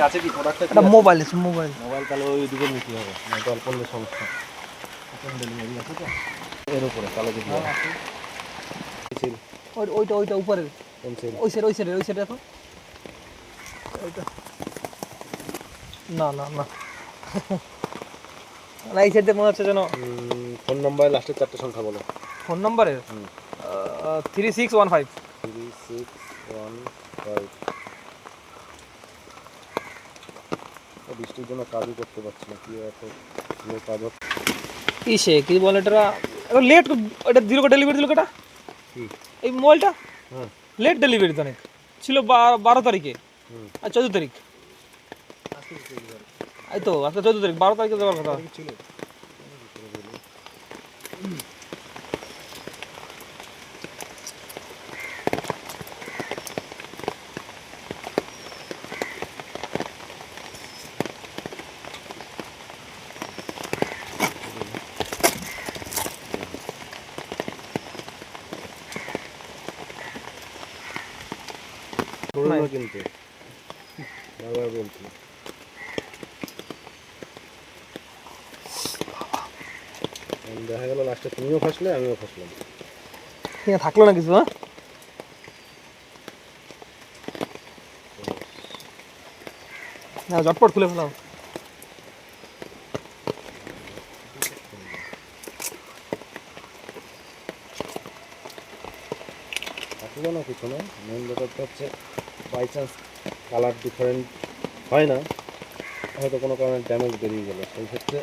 আছে কি প্রোডাক্টটা? এটা মোবাইল আছে, মোবাইল তাহলে ওই দিকে নিতে হবে, না জল পড়লে সমস্যা। ডেলিভারি আছে তো এর উপরে তাহলে দেখি ওইটা উপরে কোন সেল? ওই সাইডে দেখো ওইটা। না না না না, এই সাইডে মনে হচ্ছে যেন। ফোন নাম্বার লাস্টের 4টা সংখ্যা বলো। ফোন নাম্বারের 3615। 3615। বৃষ্টির জন্য কাজই করতে পারছি না, কি এত স্লো কাজ হচ্ছে। ইসে কি বলে এটা লেট, এটা দিল ডেলিভারি দিল কেটা এই মোবাইলটা? হ্যাঁ লেট ডেলিভারি তো অনেক ছিল, 12 তারিখে আর 14 তারিখ। এই তো আজকে 14 তারিখ, 12 তারিখে যাওয়ার কথা ছিল। কিন্তু বারবার বলছি, দেখা গেল লাস্টে তুমিও ফাঁসলে আমিও ফাঁসলাম। থাকলো না কিছু। হ্যাঁ ঝটপট খুলে ফেলাও। থাকলো না কিছু না, মেন ব্যাপারটা হচ্ছে বাই চান্স কালার ডিফারেন্ট হয় না, হয়তো কোনো কারণে ড্যামেজ বেরিয়ে গেলো, সেই ক্ষেত্রে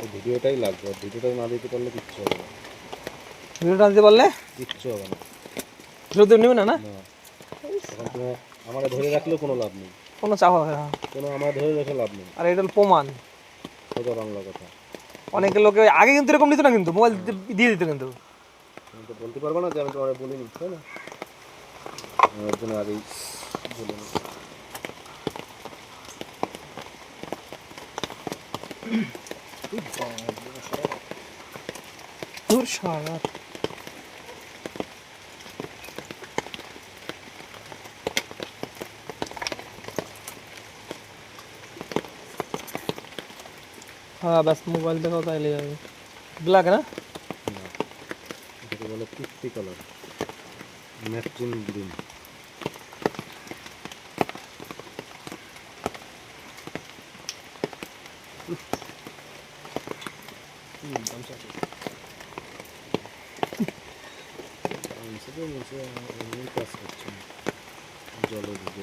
ওই ভিডিওটাই লাগবে। আর ভিডিওটা না দিতে পারলে কিচ্ছু হবে না। ভিডিওটা আনতে পারলে কিচ্ছু হবে না, ফেরত নেবে না। না তখন তুমি আমার ধরে রাখলেও কোনো লাভ নেই, কোনো চাপ হবে না। কোনো আমার ধরে রেখে লাভ নেই। আর এটা হলো প্রমাণ, সোজা বাংলা কথা। অনেকে লোকে আগে কিন্তু এরকম নিত না, কিন্তু মোবাইল দিয়ে দিত কিন্তু। তুমি তো বলতে পারবো না যে আমি তোমার বলিনি, তাই না? আমার জন্য আগেই বলে নি। দূর শালা। হ্যাঁ ব্যাস মোবাইল দেখাও তাইলে যাবে। ব্ল্যাক না, এটাকে বলে পিস্তি কালার, ম্যাট্রিন গ্রিন। কাজ করছে জলে ঢুকে